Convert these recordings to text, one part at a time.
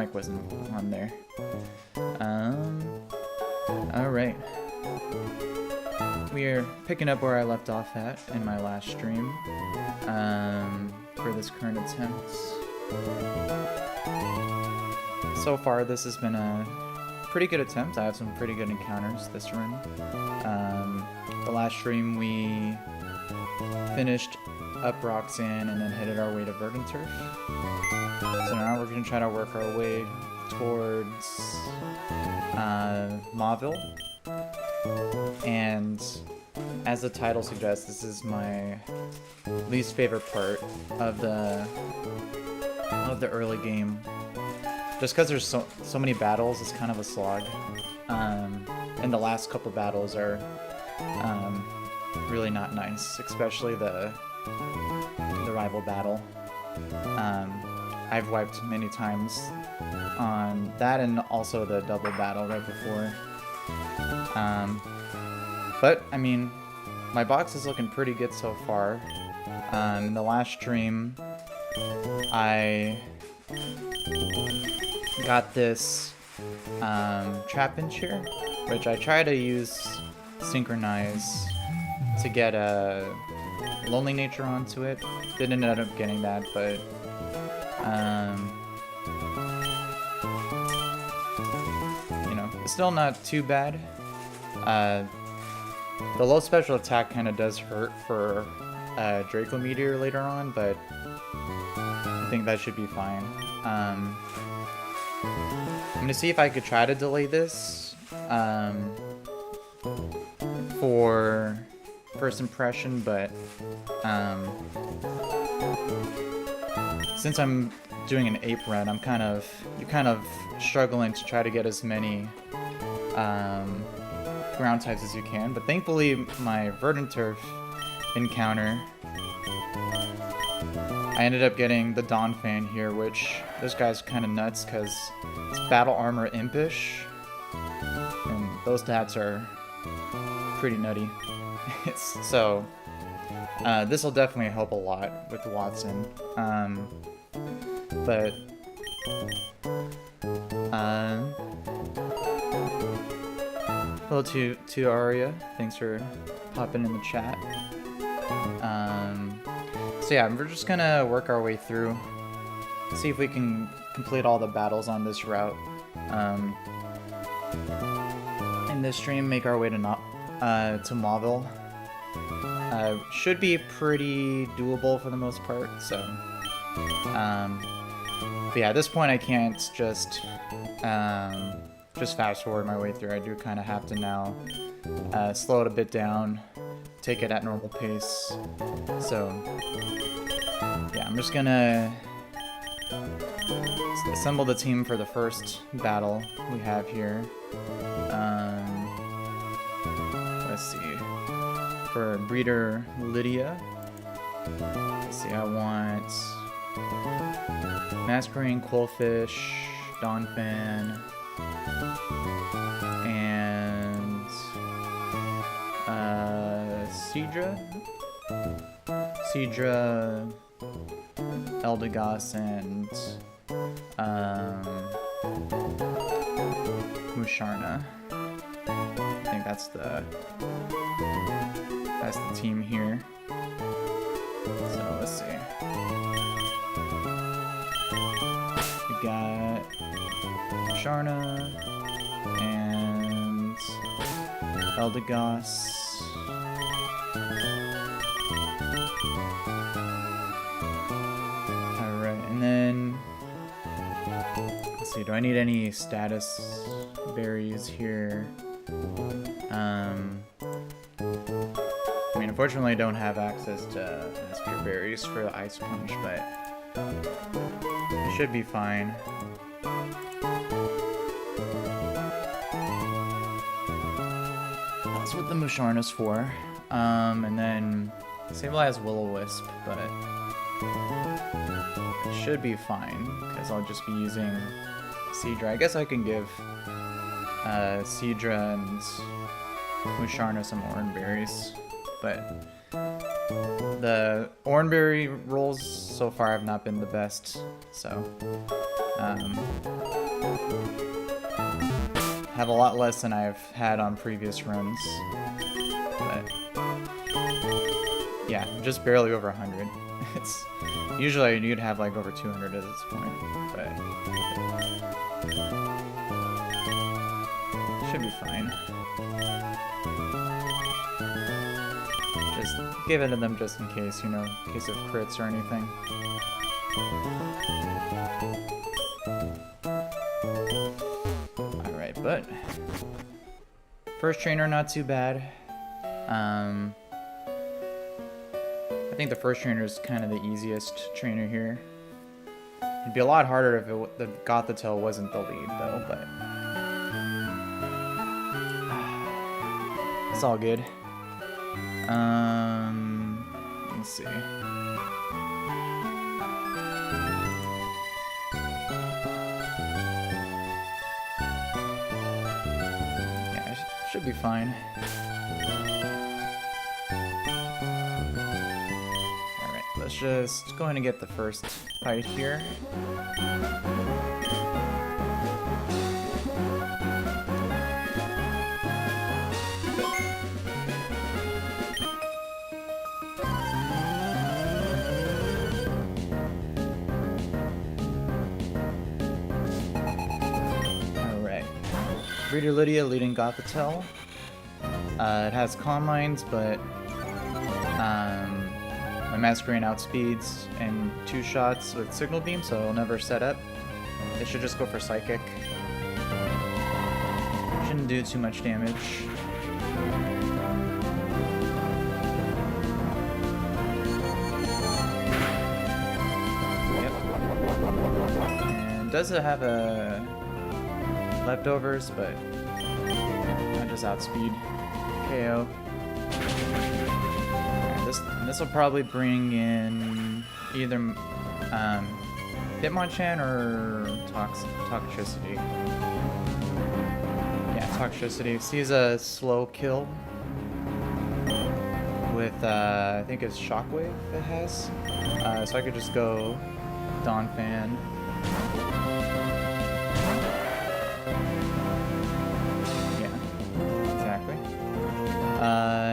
mic wasn't on there. Alright. We are picking up where I left off at in my last stream for this current attempt. So far, this has been a pretty good attempt. I have some pretty good encounters this run. The last stream we finished up Roxanne and then headed our way to Verdant Turf. So now we're going to try to work our way towards Mauville. And as the title suggests, this is my least favorite part of the early game. Just because there's so many battles, it's kind of a slog. And the last couple battles are really not nice, especially the rival battle. I've wiped many times on that and also the double battle right before. But, I mean, my box is looking pretty good so far. In the last stream, I got this trap-in chair, which I try to use Synchronize to get a Lonely Nature onto it. Didn't end up getting that, but you know, it's still not too bad. The low special attack kind of does hurt for Draco Meteor later on, but I think that should be fine. I'm gonna see if I could try to delay this for first impression, but since I'm doing an ape run, you're kind of struggling to try to get as many ground types as you can. But thankfully, my Verdant Turf encounter, I ended up getting the Dawn Fan here, which this guy's kind of nuts because it's Battle Armor Impish, and those stats are pretty nutty. So this will definitely help a lot with Watson. But hello to Aria. Thanks for popping in the chat. So yeah, we're just gonna work our way through, see if we can complete all the battles on this route. In this stream, make our way to Mauville. Should be pretty doable for the most part. So, but yeah, at this point, I can't just fast forward my way through. I do kind of have to now slow it a bit down, take it at normal pace. So yeah, I'm just gonna assemble the team for the first battle we have here. Let's see. For Breeder Lydia, let's see, I want Masquerade Quillfish, Dawnfan, and Seadra, Eldegoss, and Musharna. I think that's the team here. So let's see. We got Musharna and Eldegoss. Alright, and then let's see, do I need any status berries here? I mean, unfortunately I don't have access to Spear Berries for the Ice Punch, but it should be fine. That's what the Musharna's for. And then Sable has Will-O-Wisp, but it should be fine, because I'll just be using Seadra. I guess I can give Seadra and Musharna some Oran Berries, but the Oranberry rolls so far have not been the best, so have a lot less than I've had on previous runs. But yeah, just barely over 100. It's usually you'd have like over 200 at this point, but should be fine. Just give it to them just in case, you know, in case of crits or anything. Alright, but first trainer not too bad. I think the first trainer is kind of the easiest trainer here. It'd be a lot harder if the Gothitelle wasn't the lead though, but it's all good. Let's see. Yeah, should be fine. Alright, let's just go ahead and get the first fight here. Breeder Lydia leading Gothitelle. It has Calm Lines, but my Masquerain outspeeds and 2 shots with Signal Beam, so it'll never set up. It should just go for Psychic. Shouldn't do too much damage. Yep. And does it have a leftovers, but I just outspeed KO. This will probably bring in either Hitmonchan or Toxicity. Yeah, Toxicity. Sees a slow kill with I think it's Shockwave it has. So I could just go Donphan.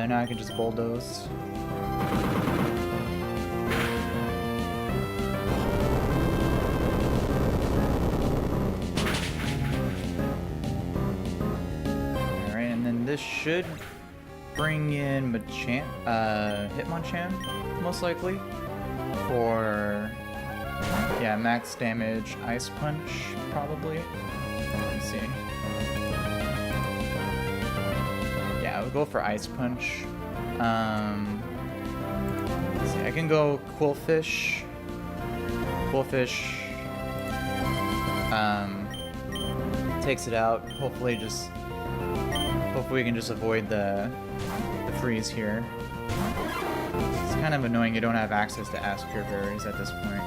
Now I can just bulldoze. Alright, and then this should bring in Hitmonchan, most likely, for, yeah, max damage Ice Punch, probably. Let's see. Yeah, I'll go for Ice Punch. Let's see, I can go Quillfish. Quillfish takes it out. Hopefully we can just avoid the freeze here. It's kind of annoying you don't have access to Aspure Berries at this point.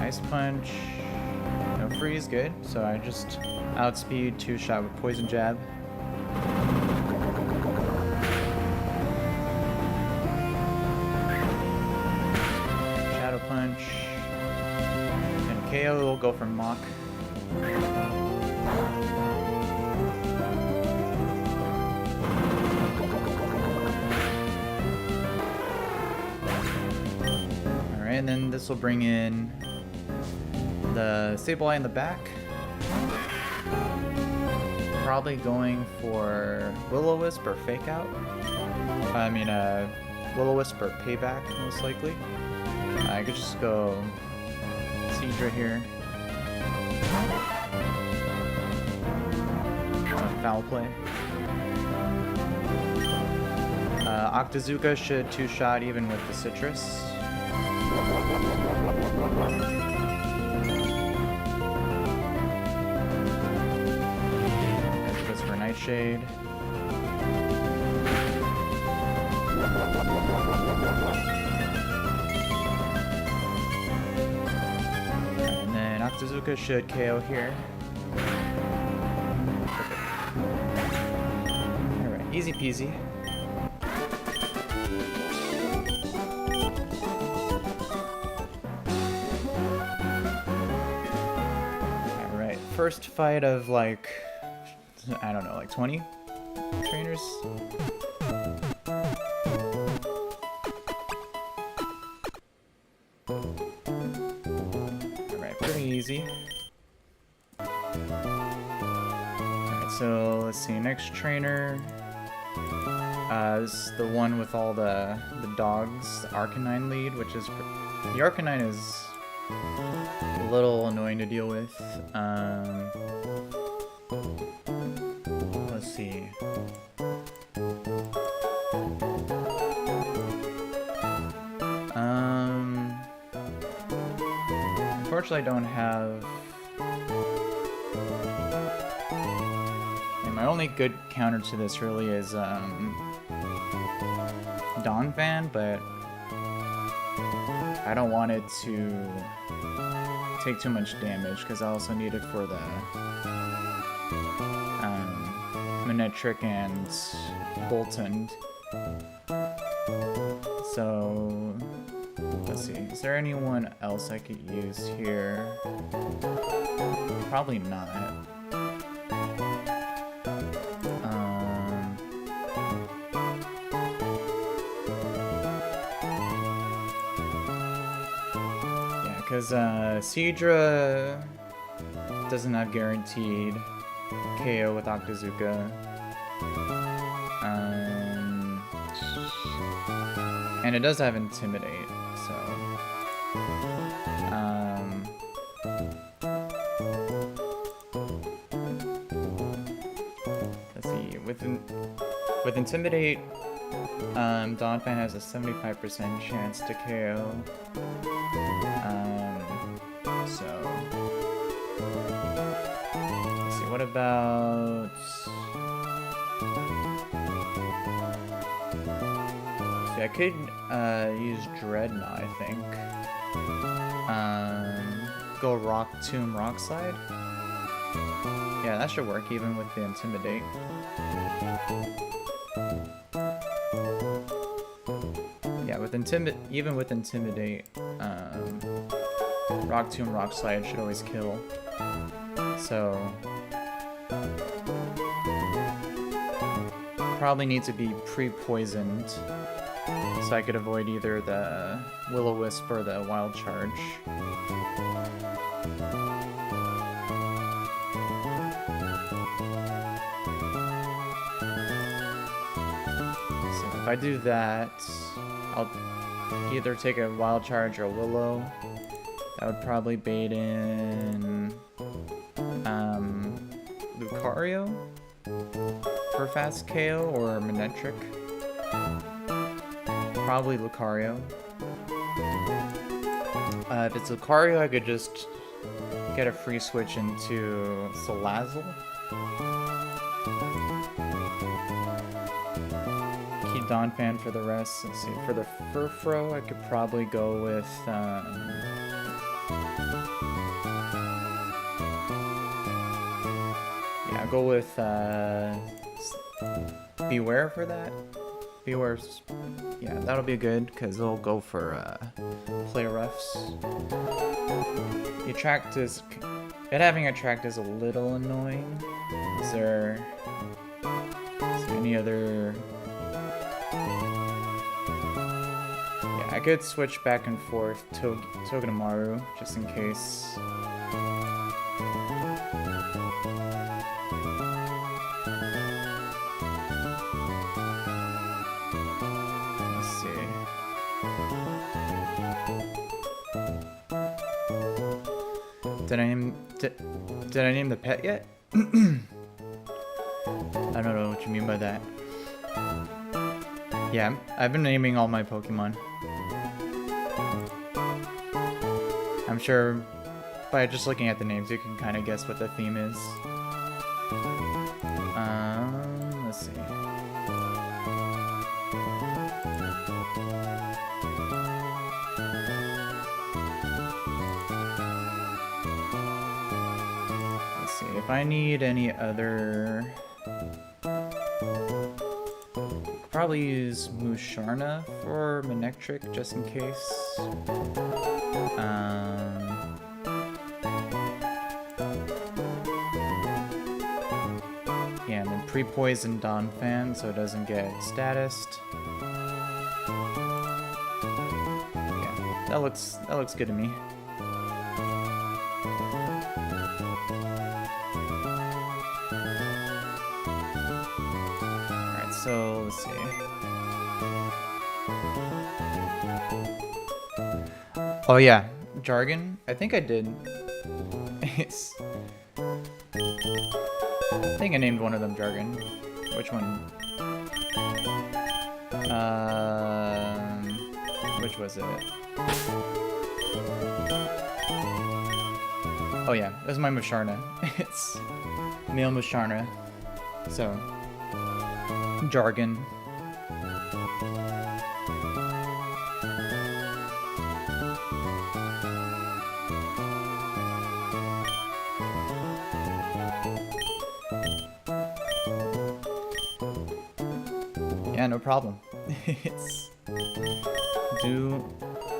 Ice Punch. No freeze, good. So I just outspeed 2-shot with Poison Jab. Shadow Punch. And KO will go for Mach. Alright, and then this will bring in the Sableye in the back. Probably going for Will-O-Wisp or Fake Out. I mean, Will-O-Wisp or Payback, most likely. I could just go Seadra here. Foul play. Octazooka should 2-shot even with the Citrus. Nightshade. And then Octazooka should KO here. Alright, easy peasy. first fight of like, I don't know, like 20 trainers. Alright, pretty easy. Alright, so let's see, next trainer is the one with all the dogs, the Arcanine lead, which is, the Arcanine is a little annoying to deal with. Let's see. Unfortunately, I don't have. And my only good counter to this really is Donphan, but I don't want it to take too much damage because I also need it for the Manectric and Boltund. So let's see, is there anyone else I could use here? Probably not. Yeah, because Seadra doesn't have guaranteed KO with Octazooka. And it does have Intimidate, so let's see. With Intimidate, Donphan has a 75% chance to KO. So let's see. What about? I could use Dreadnought, I think. Go Rock Tomb, Rock Slide. Yeah, that should work even with the Intimidate. Yeah, with even with Intimidate, Rock Tomb, Rock Slide should always kill. So probably need to be pre-poisoned, so I could avoid either the Will-O-Wisp or the Wild Charge. So if I do that, I'll either take a Wild Charge or a Willow. That would probably bait in Lucario for fast KO or Manectric. Probably Lucario. If it's Lucario, I could just get a free switch into Salazzle. Keep Donphan for the rest. Let's see. For the Furfrou, I could probably go with yeah, I'll go with Beware for that. Beware's, yeah, that'll be good because they'll go for play roughs. The attract is, it having attract is a little annoying. Is there any other? Yeah, I could switch back and forth to Togedemaru just in case. Did I name the pet yet? I don't know what you mean by that. Yeah, I've been naming all my Pokemon. I'm sure by just looking at the names you can kind of guess what the theme is. Let's see. If I need any other, probably use Musharna for Manectric just in case. pre-poison Dawn Fan so it doesn't get statused. Yeah, that looks good to me. Alright, so let's see. Oh yeah, jargon? I think I did. I think I named one of them jargon. Which one? Which was it? Oh yeah, it was my Musharna. It's male Musharna. So, jargon. Yeah, no problem. It's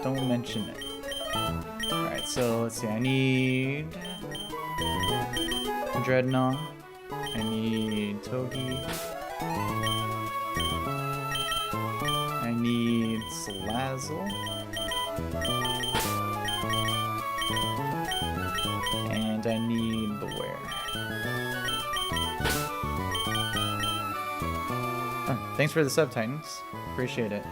don't mention it. Alright, so let's see, I need Dreadnought, I need Togi, I need Salazzle, and I need Beware. Oh, thanks for the sub, Titans. Appreciate it.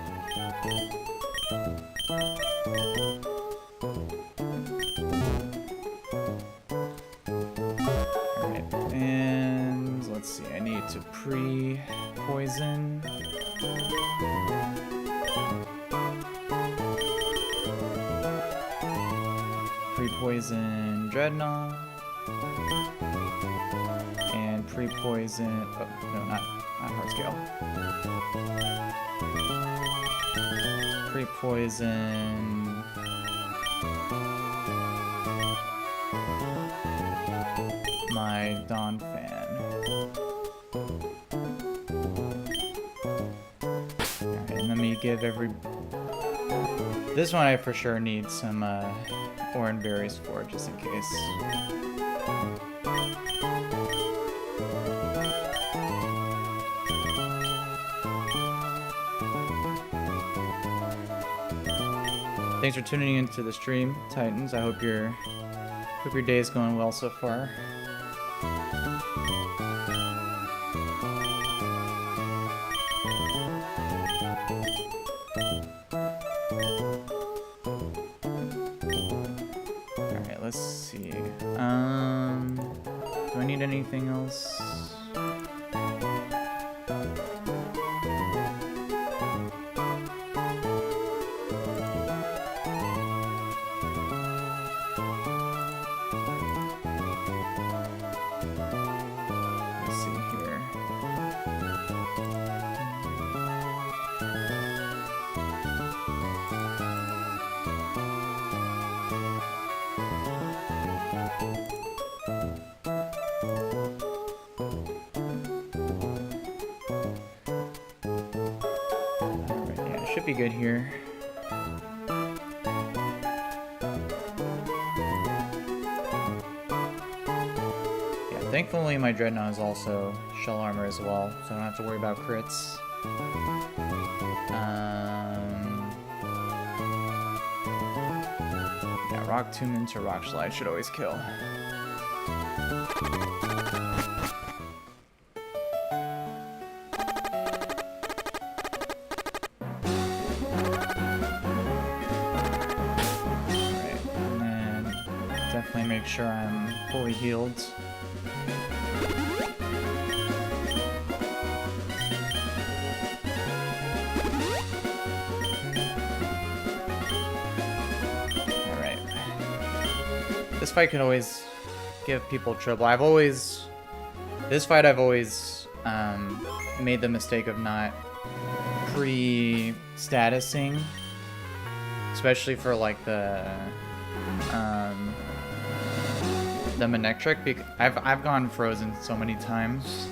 Alright, and let's see, I need to pre-poison. Pre-poison Dreadnought. And pre-poison, oh, no, not hard scale. Pre-poison my Dawn Fan. Alright, and let me give this one I for sure need some orange berries for, just in case. Thanks for tuning into the stream, Titans. I hope your day is going well so far. Alright, let's see. Do I need anything else? Should be good here. Yeah, thankfully my Dreadnought is also shell armor as well, so I don't have to worry about crits. Yeah, Rock Tomb into Rock Slide should always kill. Make sure I'm fully healed. Alright. This fight can always give people trouble. This fight I've always made the mistake of not pre-statusing, especially for like the Manectric. I've gone frozen so many times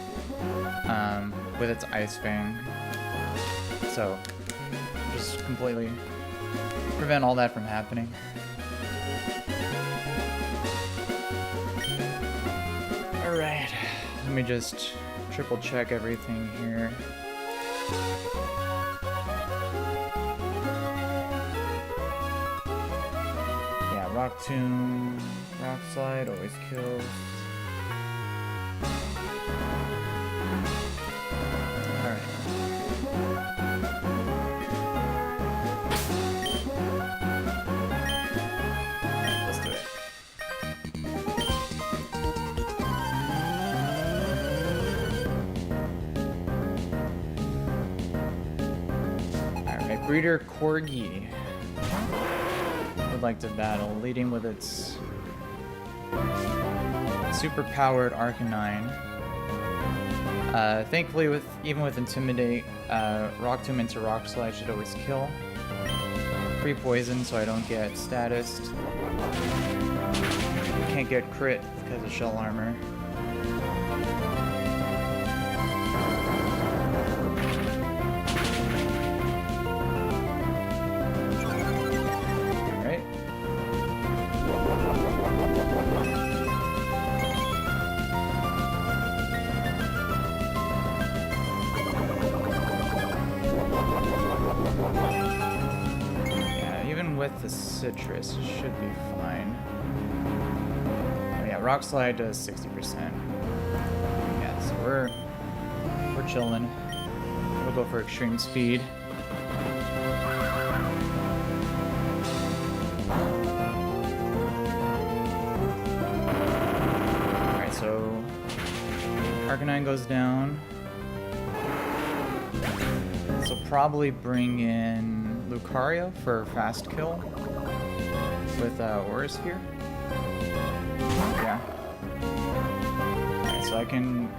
with its Ice Fang, so just completely prevent all that from happening. Alright, let me just triple check everything here. Yeah, Rock Tomb, Rock Slide always kills. Alright. Let's do it. Alright, Breeder Corgi would like to battle, leading with its super-powered Arcanine. Thankfully, even with Intimidate, Rock Tomb into Rock Slide should always kill. Free poison, so I don't get statused. Can't get crit because of shell armor. Alright. Yeah, even with the citrus, it should be fine. Oh yeah, Rock Slide does 60%. Yeah, so we're chilling. We'll go for extreme speed. Alright, so Arcanine goes down. This will probably bring in Lucario for fast kill with Aura Sphere. Yeah. Alright, so I can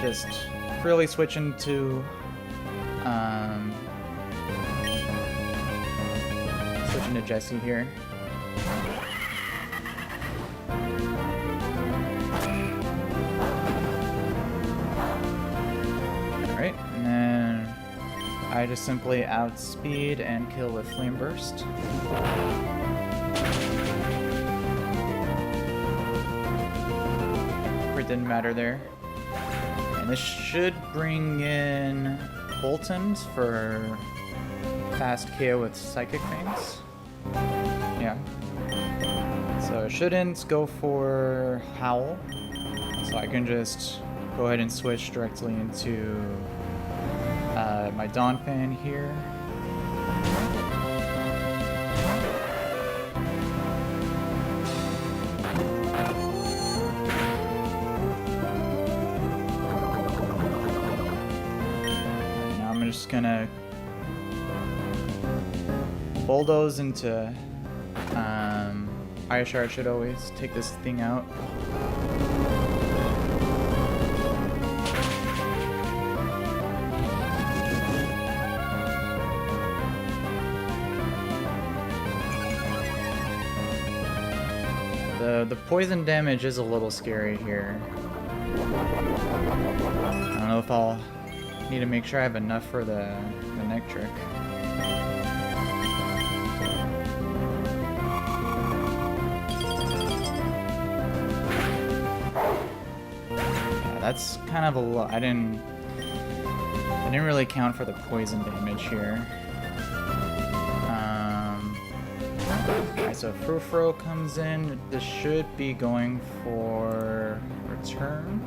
just freely switch into Jessie here. Alright, and then I just simply outspeed and kill with Flame Burst. It didn't matter there. And this should bring in Boltons for fast KO with Psychic Fangs. Yeah. So it shouldn't go for Howl. So I can just go ahead and switch directly into my Donphan here. Now I'm just gonna bulldoze into Ice Shard. Should always take this thing out. The poison damage is a little scary here. I don't know if I'll need to make sure I have enough for the neck trick. Yeah, that's kind of a lot. I didn't really count for the poison damage here. So Frufro comes in. This should be going for return.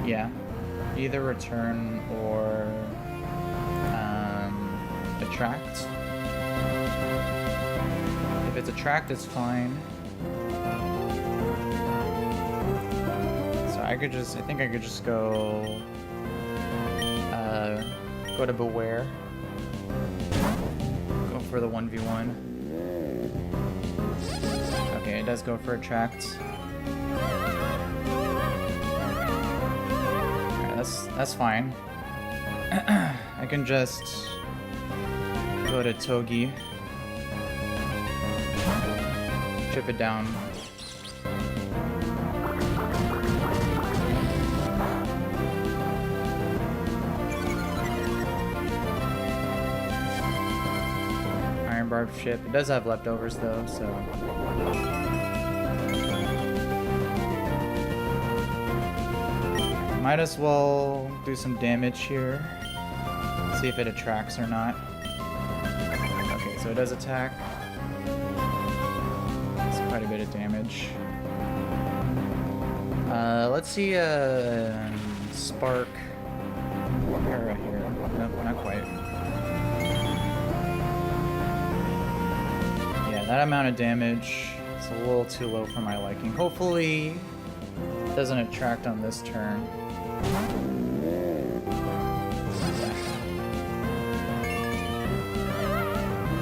Yeah, either return or attract. If it's attract, it's fine. So I think I could just go to Beware. For the 1v1. Okay, it does go for attract. Alright, that's fine. I can just go to Togi. Chip it down. Barb ship. It does have leftovers though, so might as well do some damage here. See if it attracts or not. Okay, so it does attack. That's quite a bit of damage. Let's see Spark Para here. Nope, not quite. Yeah, that amount of damage is a little too low for my liking. Hopefully it doesn't attract on this turn.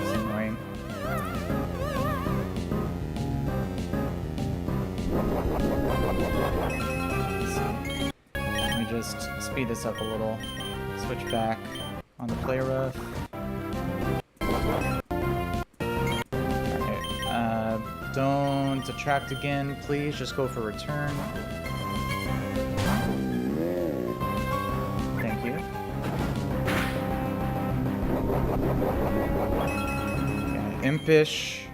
It's annoying. Let me just speed this up a little. Switch back on the play rough. Don't attract again, please. Just go for return. Thank you. Okay, Impish.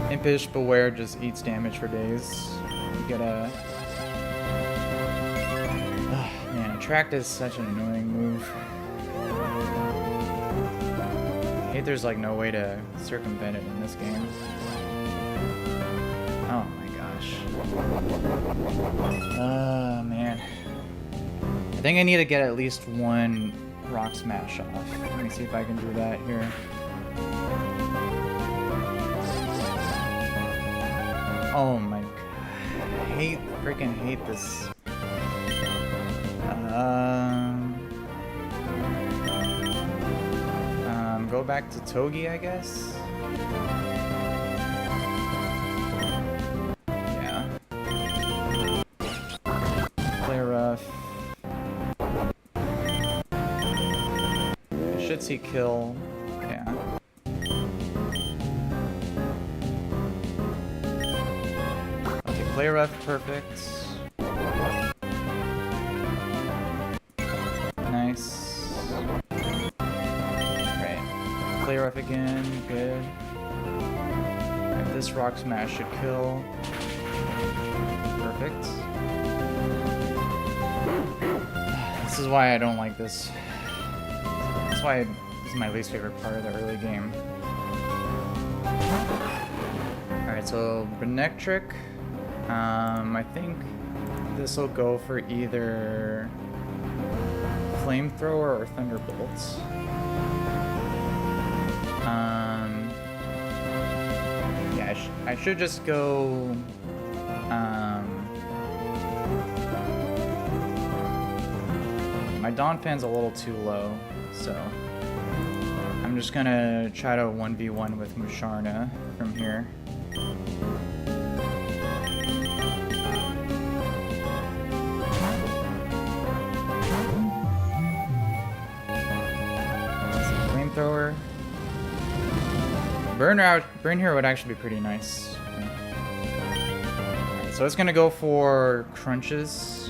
Impish Beware just eats damage for days. You get a... man, attract is such an annoying move. I hate there's like no way to circumvent it in this game. Oh my gosh. Man. I think I need to get at least one rock smash off. Let me see if I can do that here. Oh my god. I freaking hate this. Go back to Togi, I guess? Yeah. Play rough. I should see kill. Yeah. Okay, play rough, perfect. Nice. Play rough again, good. Right, this rock smash should kill. Perfect. This is why I don't like this. That's why this is my least favorite part of the early game. Alright, so Benectric. I think this will go for either Flamethrower or Thunderbolts. Yeah, I should just go, my Donphan's a little too low, so I'm just gonna try to 1v1 with Musharna from here. Flamethrower. Burn here would actually be pretty nice. Okay. Right, so it's gonna go for crunches.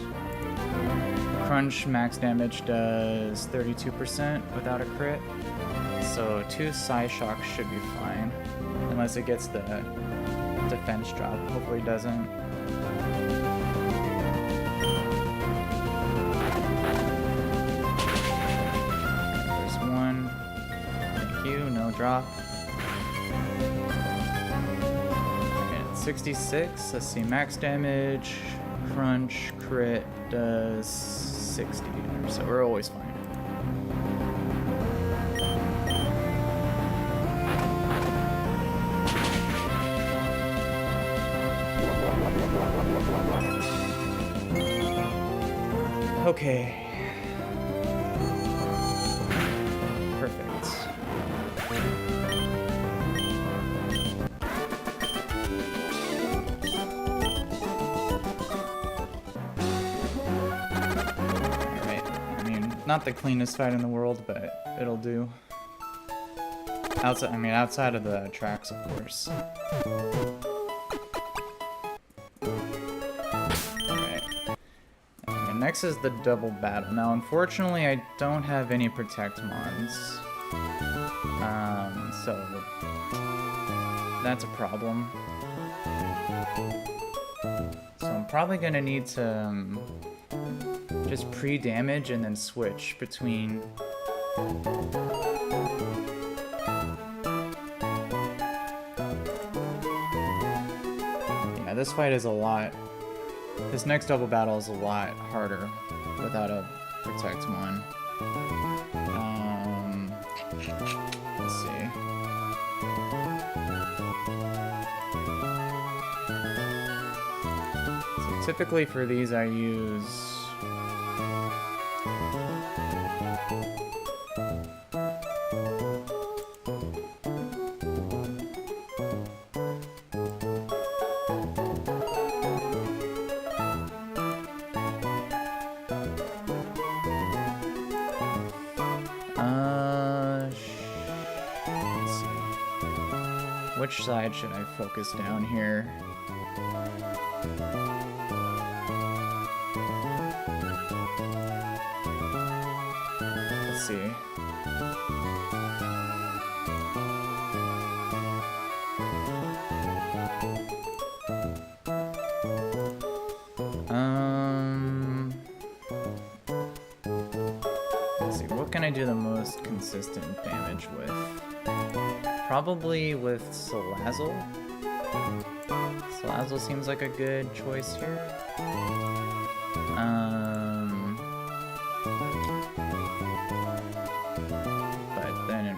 Crunch max damage does 32% without a crit. So 2 Psyshock should be fine. Unless it gets the defense drop. Hopefully it doesn't. There's one. Thank you, no drop. 66, let's see, max damage, crunch, crit does 60, so we're always fine. Okay. Perfect. Not the cleanest fight in the world, but it'll do. Outside of the tracks, of course. Alright. And next is the double battle. Now, unfortunately, I don't have any protect mons. So that's a problem. So I'm probably gonna need to just pre-damage and then switch between. Yeah, this fight is a lot. This next double battle is a lot harder without a protect one. Let's see. So typically for these I use let's see. Which side should I focus down here? Let's see. Let's see, what can I do the most consistent damage with? Probably with Salazzle. Salazzle seems like a good choice here. But then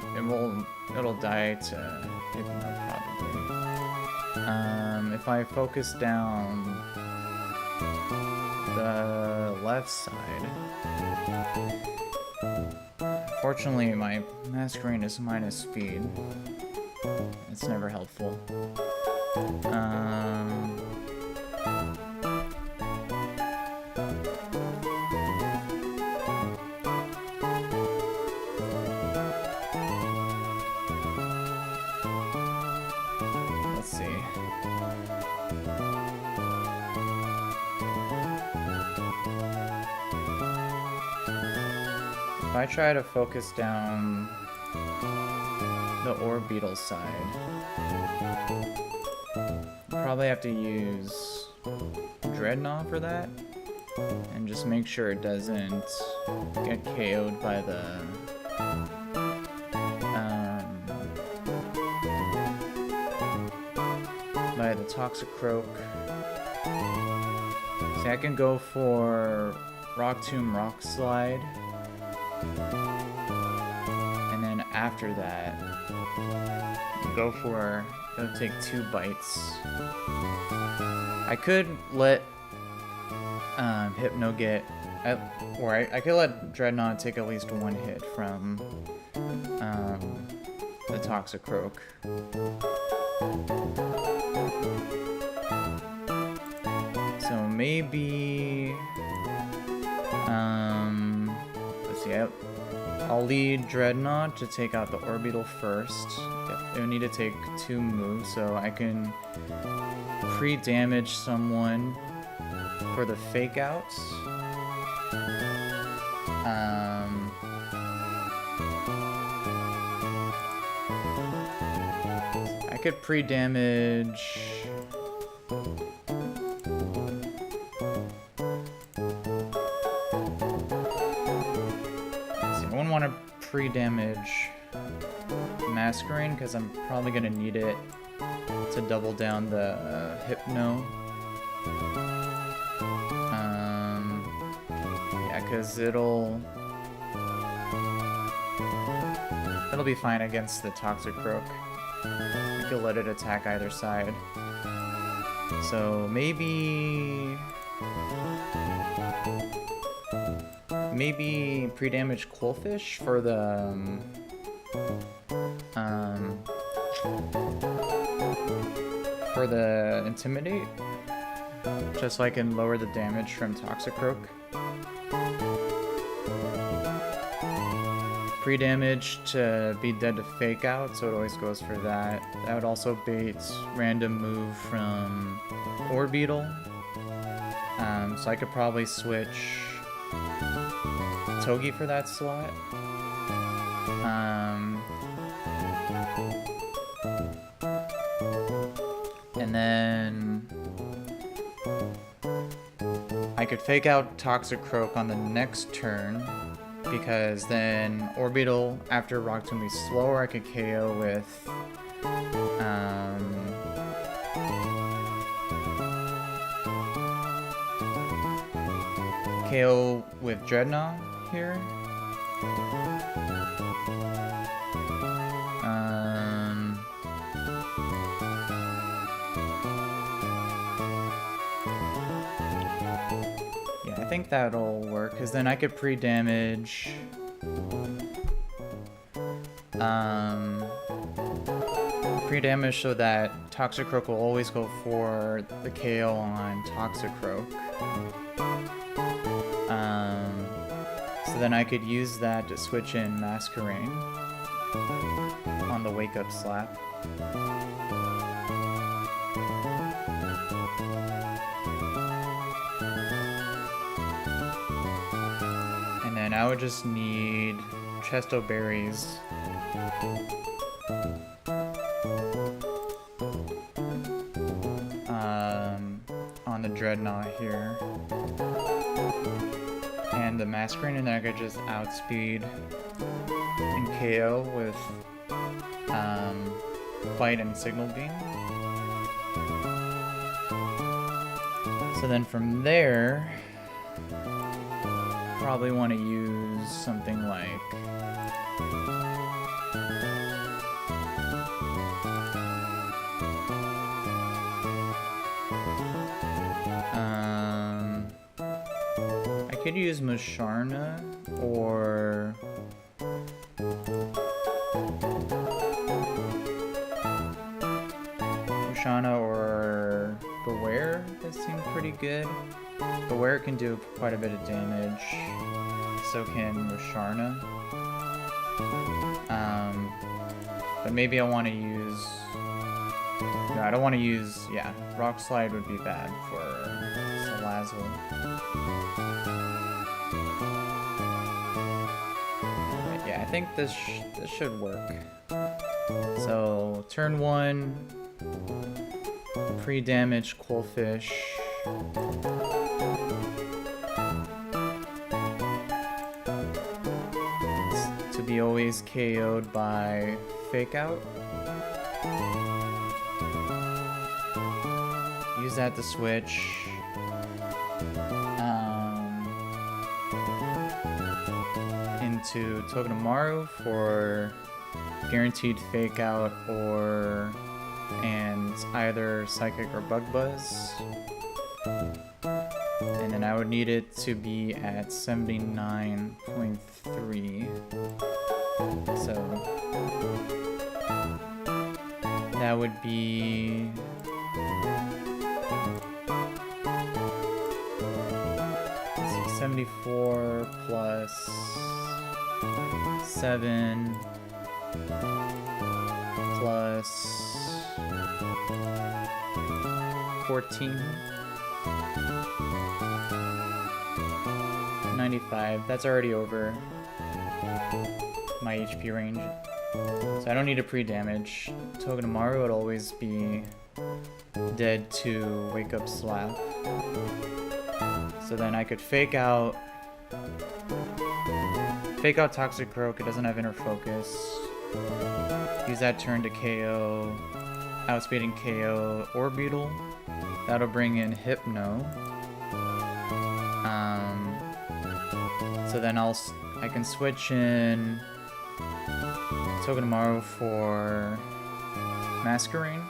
it'll die to Hypno probably. If I focus down the left side. Fortunately, my Masquerain is minus speed. It's never helpful. Let's see. If I try to focus down the Orbeetle side, probably have to use Dreadnought for that, and just make sure it doesn't get KO'd by the Toxicroak. See, I can go for Rock Tomb, Rock Slide, and then after that, go for, it'll take 2 bites. I could let Hypno get, or I could let Dreadnought take at least 1 hit from the Toxicroak. So maybe, let's see, I'll lead Dreadnought to take out the Orbeetle first. It'll need to take 2 moves, so I can pre-damage someone for the fake outs. I could pre-damage. I wouldn't want to pre-damage Masquerain because I'm probably going to need it to double down the Hypno. Yeah, because it'll be fine against the Toxicroak. I could let it attack either side. So maybe pre-damage Quillfish for the Intimidate, just so I can lower the damage from Toxicroak. Pre-damage to be dead to fake out, so it always goes for that. That would also bait random move from Orbeetle. So I could probably switch Togi for that slot. And then I could fake out Toxicroak on the next turn, because then Orbital after Rock Tomb will be slower. I could KO with Dreadnought here. Yeah, I think that'll work, because then I could pre-damage so that Toxicroak will always go for the KO on Toxicroak. So then I could use that to switch in Masquerain on the Wake Up Slap. And then I would just need Chesto Berries. On the Dreadnought here. And the Masquerain, and then I could just outspeed and KO with Bite and Signal Beam. So then from there, probably want to use something like I could use Musharna or Beware. That seemed pretty good. Beware can do quite a bit of damage. So can Musharna. But maybe I want to use... No, I don't want to use... Yeah, Rock Slide would be bad for Salazzle. But yeah, I think this should work. So, turn 1, pre-damage Qwilfish. To be always KO'd by Fake Out. Use that to switch. Into Togedemaru for guaranteed Fake Out and either Psychic or Bug Buzz. And then I would need it to be at 79.3. So that would be 74 plus 7 plus 14. 95. That's already over my HP range. So I don't need a pre-damage. Togedemaru would always be dead to Wake Up Slap. So then I could fake out Toxicroak. It doesn't have Inner Focus. Use that turn to KO, outspeed and KO Orbital. That'll bring in Hypno. So then I can switch in Togedemaru for Masquerain.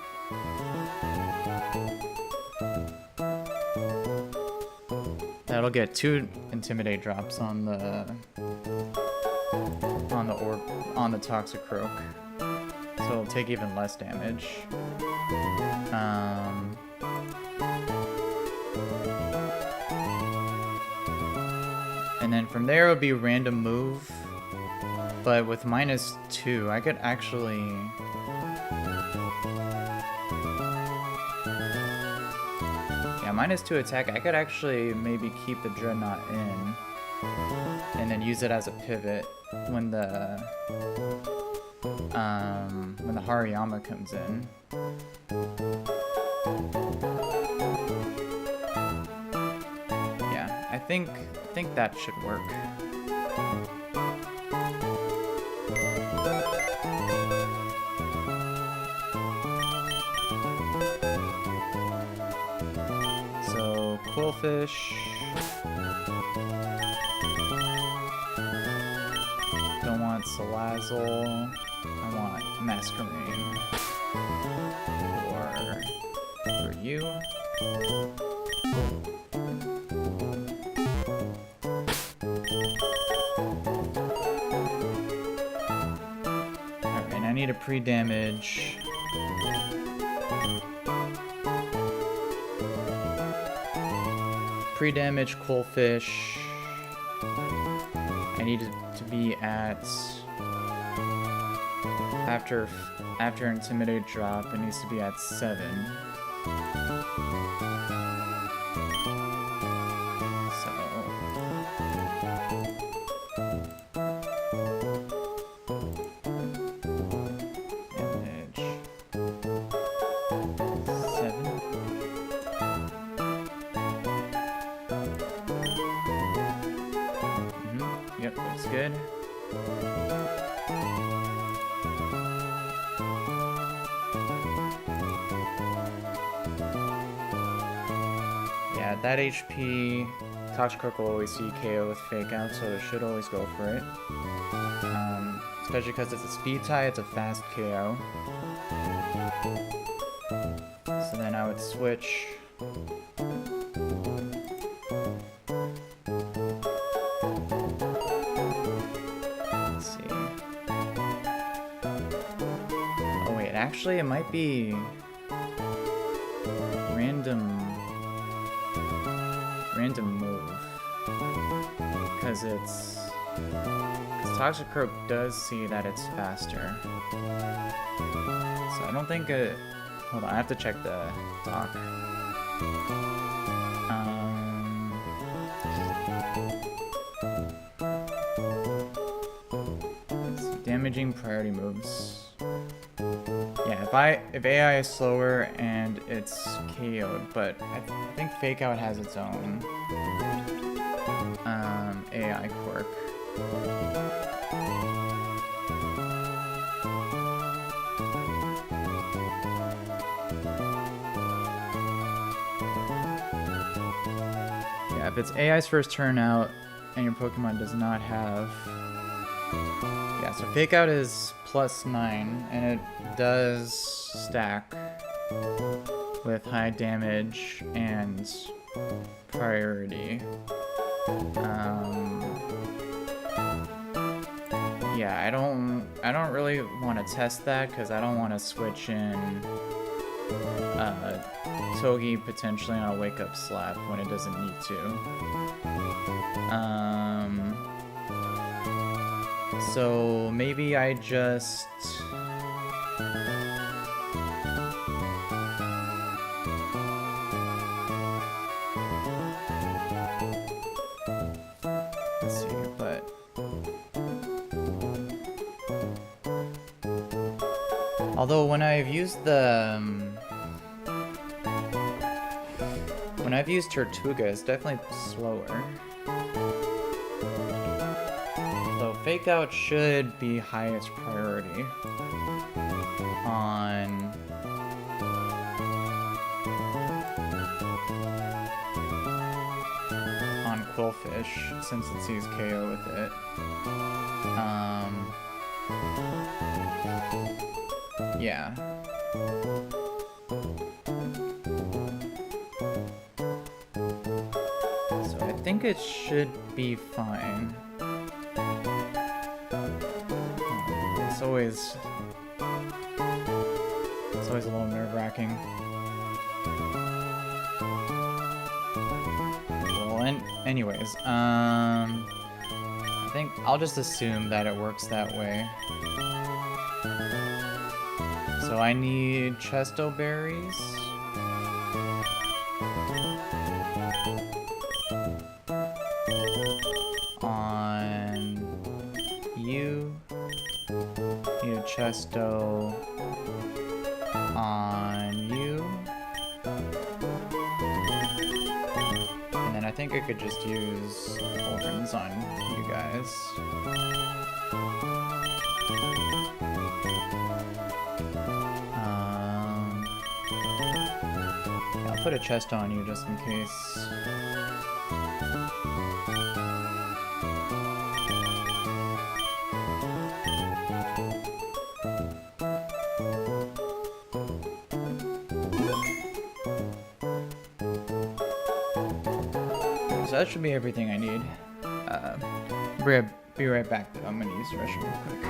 That'll get 2 Intimidate drops on the Toxicroak. So it'll take even less damage. And then from there it would be random move. But with -2, I could actually... Yeah, -2 attack, I could actually maybe keep the Dreadnought in. And then use it as a pivot when the Hariyama comes in. Yeah. think that should work. So quillfish. Don't want salazzle. I want masquerade. For you. Alright, I need a pre-damage. Pre-damage quillfish. I need it to be at after intimidate drop. It needs to be at 7. Yep, looks good. Yeah, that HP, Toxicroak will always see KO with Fake Out, so it should always go for it. Especially because it's a speed tie, it's a fast KO. So then I would switch. Actually, it might be random move because Toxicroak does see that it's faster. So I don't think it. Hold on, I have to check the doc. Damaging priority moves. Yeah, if AI is slower and it's KO'd, but I think Fake Out has its own AI quirk. Yeah, if it's AI's first turn out and your Pokemon does not have. Yeah, so Fake Out is +9, and it does stack with high damage and priority. Yeah, I don't really want to test that because I don't want to switch in Togi potentially on a Wake Up Slap when it doesn't need to. So maybe I just let's see, but although when I've used Tortuga, it's definitely slower. Fake Out should be highest priority on Quillfish since it sees KO with it. Yeah. So I think it should be fine. It's always a little nerve-wracking. Well, anyways, I think I'll just assume that it works that way. So I need Chesto berries. On you. Need a Chesto on you. And then I think I could just use horns on you guys. Yeah, I'll put a chest on you just in case. So that should be everything I need. Be right back though. I'm gonna use the restroom real quick.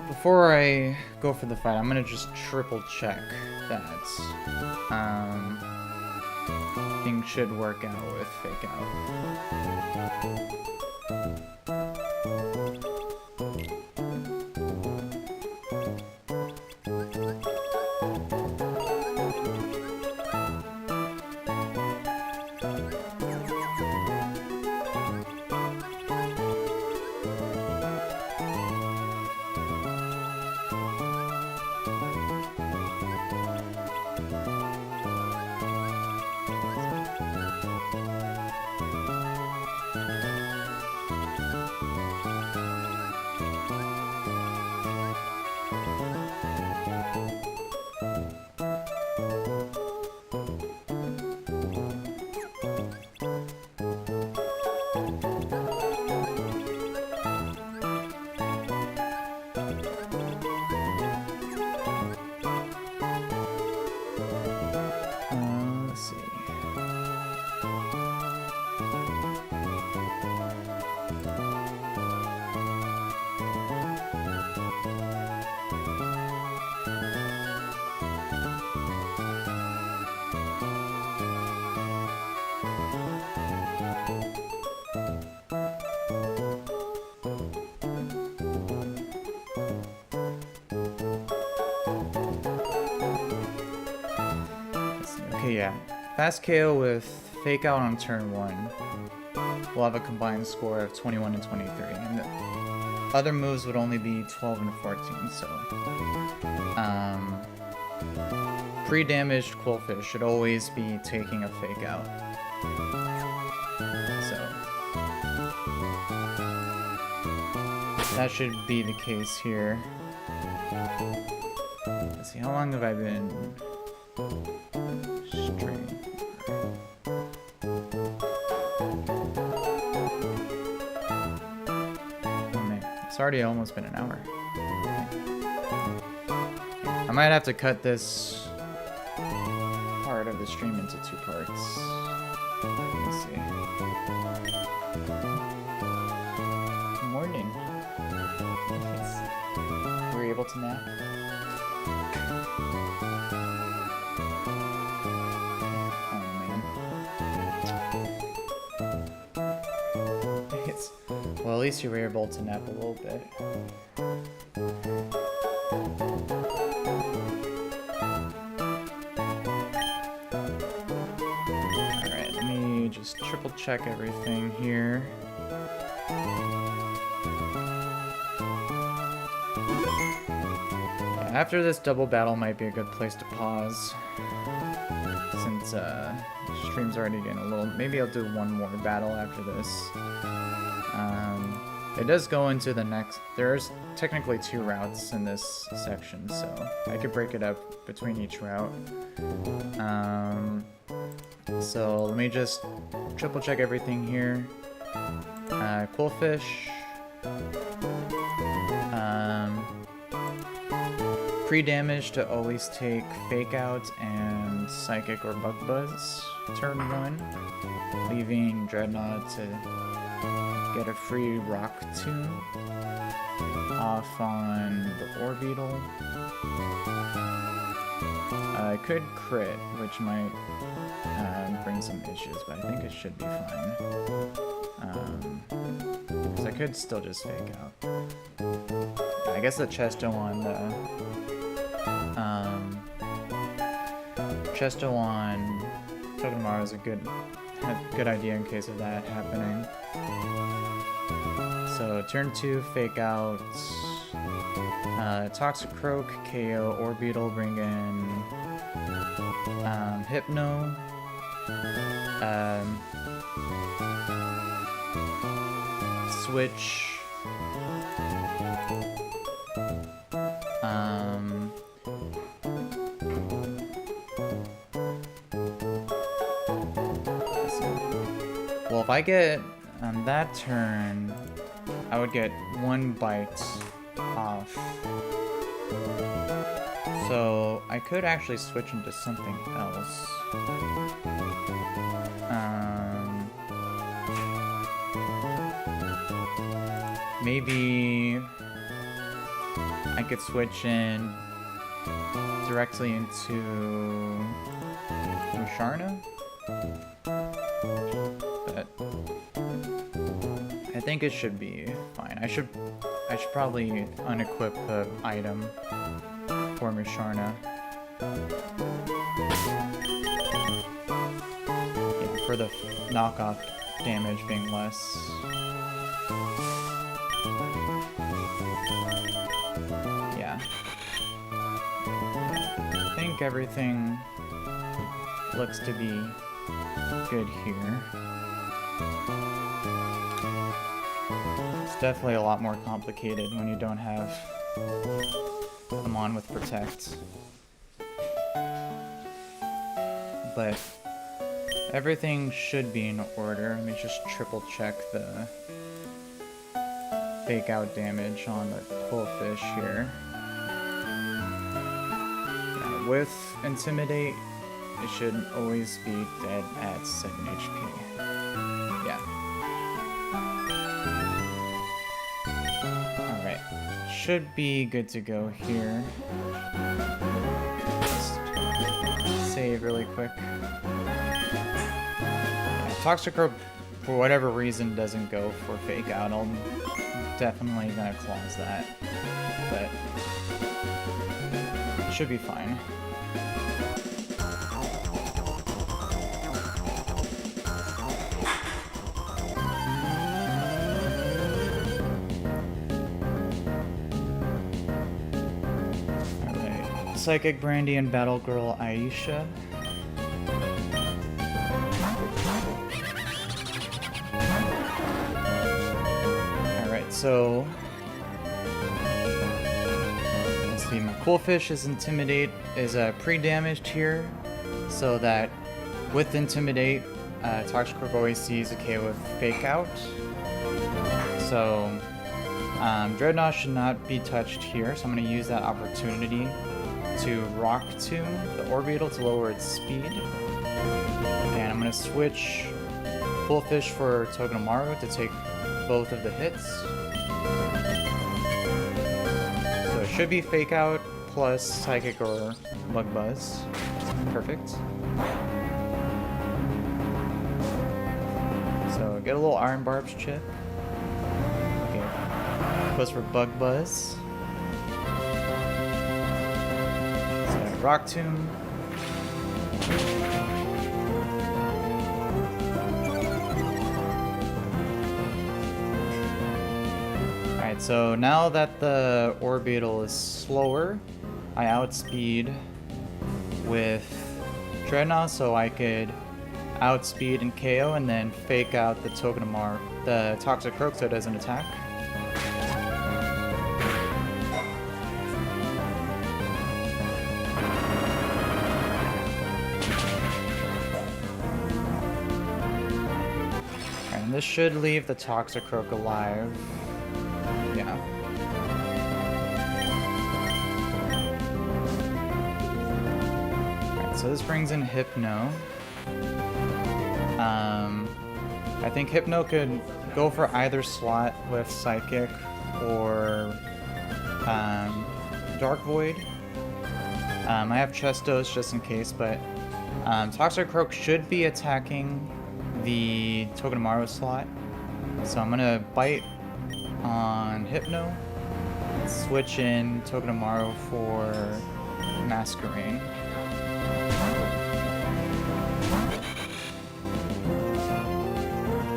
Before I go for the fight, I'm gonna just triple check that things should work out with fake out. Okay, yeah. Fast KO with Fake Out on turn 1. We'll have a combined score of 21 and 23. And the other moves would only be 12 and 14, so... pre-damaged Quillfish should always be taking a Fake Out. So... that should be the case here. Let's see, how long have I been... streaming? Oh man, it's already almost been an hour. I might have to cut this part of the stream into 2 parts. Let's see. Good morning. Were you able to nap? Well, at least you were able to nap a little bit. Alright, let me just triple check everything here. after this double battle might be a good place to pause. Since stream's already getting a little... Maybe I'll do one more battle after this. It does go into the next... There's technically 2 routes in this section, so I could break it up between each route. So let me just triple check everything here. Cool fish. Pre-damage to always take Fake Out and Psychic or Bug Buzz turn 1, leaving Dreadnought to get a free Rock Tomb off on the Orbeetle. I could crit, which might bring some issues, but I think it should be fine. Because I could still just Fake Out. I guess the Chesto on the Chesto on Togedemaru is a good idea in case of that happening. So turn 2, Fake Out, Toxicroak, KO Orbeetle, bring in Hypno, switch, well, if I get on that turn, I would get 1 bite off. So I could actually switch into something else. Maybe I could switch in directly into Musharna. But I think it should be fine. I should probably unequip the item for Musharna. Yeah, for the knockoff damage being less. Yeah. I think everything looks to be good here. It's definitely a lot more complicated when you don't have them on with Protect. But everything should be in order. Let me just triple check the Fake Out damage on the Cool Fish here. Yeah, with Intimidate, it should always be dead at 7 HP. Yeah. Alright. Should be good to go here. Just save really quick. Yeah, Toxicroak, for whatever reason, doesn't go for Fake Out. I'm definitely gonna clause that. But it should be fine. Psychic Brandy and Battle Girl Aisha. Alright, so let's see, my Cool Fish is Intimidate, is pre-damaged here, so that with Intimidate, Toxicroak always sees a KO with Fake Out. So Dreadnought should not be touched here, so I'm going to use that opportunity to Rock Tomb the Orbeetle to lower its speed. And I'm going to switch Cool Fish for Togedemaru to take both of the hits. So it should be Fake Out plus Psychic or Bug Buzz. Perfect. So get a little Iron Barbs chip. Okay. Goes for Bug Buzz. Rock Tomb. Alright, so now that the Orbeetle is slower, I outspeed with Dreadnought so I could outspeed and KO and then fake out the Togedemaru, the Toxic Croak, so it doesn't attack. And this should leave the Toxic Croak alive. Yeah. Alright, so this brings in Hypno. I think Hypno could go for either slot with Psychic or Dark Void. I have Chestos just in case, but Toxic Croak should be attacking the Togedemaru slot. So I'm gonna bite on Hypno, switch in Togedemaru for Masquerain.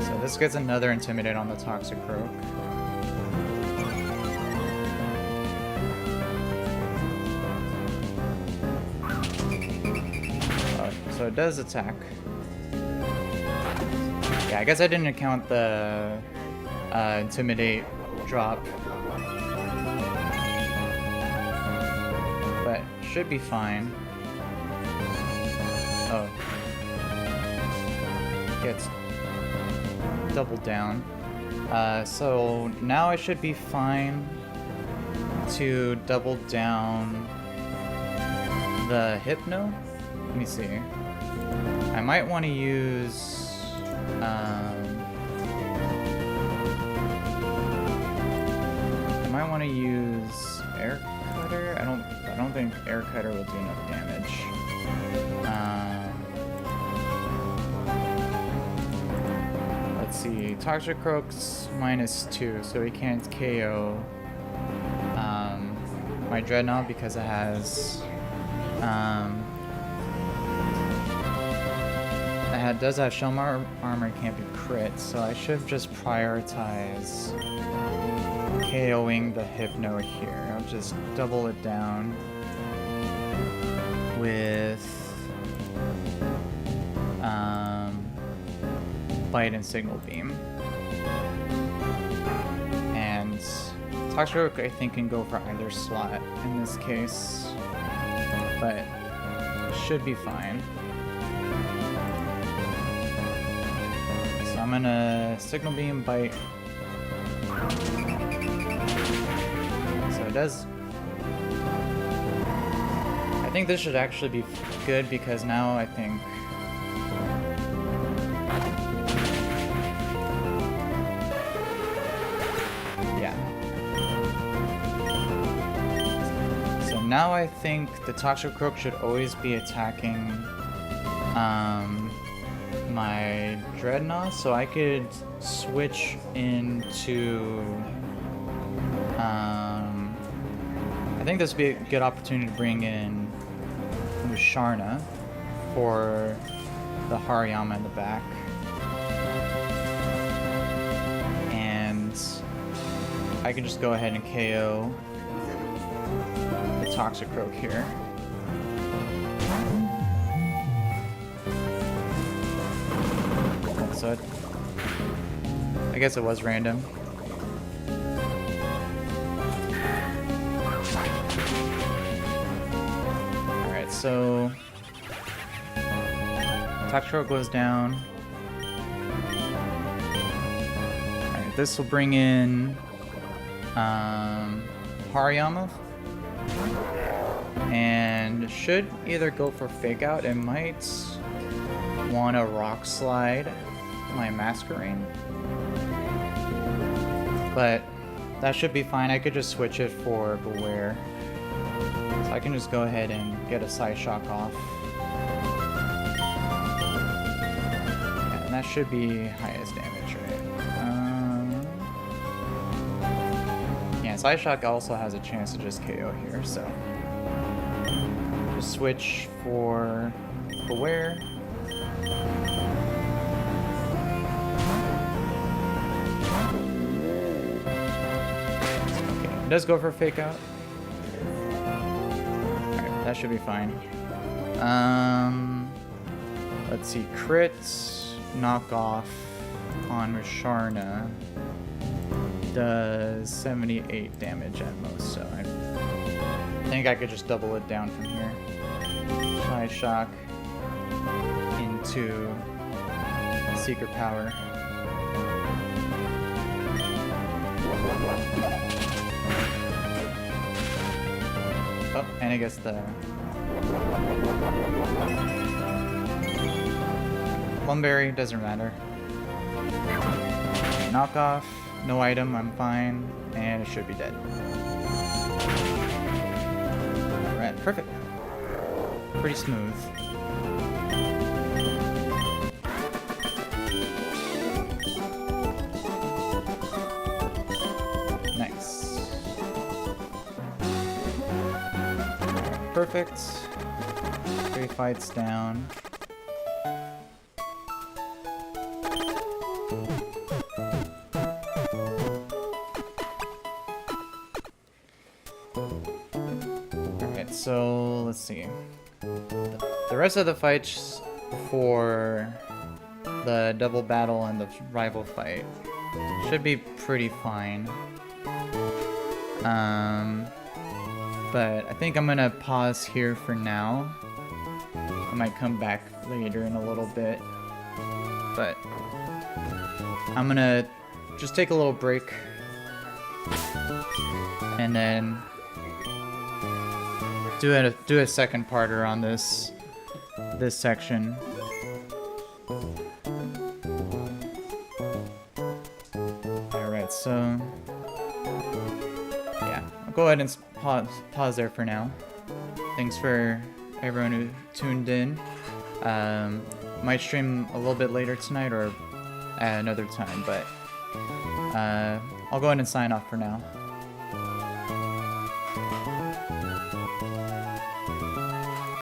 So this gets another Intimidate on the Toxic Croak. So it does attack. Yeah, I guess I didn't count the Intimidate drop. But should be fine. Oh. Gets doubled down. So now I should be fine to double down the Hypno. Let me see. I might want to use Air Cutter. I don't think Air Cutter will do enough damage. Let's see. Toxic Croak's -2, so he can't KO my Dreadnought because it has does have Shell Armor, can't be crit, so I should just prioritize KOing the Hypno here. I'll just double it down with Bite and Signal Beam. And Toxic Croak, I think, can go for either slot in this case, but should be fine. So I'm gonna Signal Beam, Bite. So it does. I think this should actually be good because now I think now I think the Toxic Croak should always be attacking my Dreadnought, so I could switch into I think this would be a good opportunity to bring in Musharna for the Hariyama in the back. And I can just go ahead and KO Toxic Croak here. So I guess it was random. Alright, so Toxic Croak goes down. Alright, this will bring in Hariyama. And should either go for Fake Out. It might want to Rock Slide my Masquerain. But that should be fine. I could just switch it for Beware. So I can just go ahead and get a Side Shock off. Yeah, and that should be highest damage, right? Yeah, Side Shock also has a chance to just KO here, so just switch for Beware. Okay, it does go for Fake Out. should be fine. Let's see. Crits, knockoff on Rasharna does 78 damage at most, so I think I could just double it down from here. Shy Shock into Secret Power. Oh, and I guess the Plumberry doesn't matter. Knockoff, no item, I'm fine, and it should be dead. Alright, perfect. Pretty smooth. Nice. Perfect. 3 fights down. Alright, so let's see. The rest of the fights for the double battle and the rival fight should be pretty fine. But I think I'm gonna pause here for now. I might come back later in a little bit, but I'm gonna just take a little break and then do a second parter on this section. Alright, so yeah, I'll go ahead and pause there for now. Thanks for everyone who tuned in. Might stream a little bit later tonight or at another time, but I'll go ahead and sign off for now.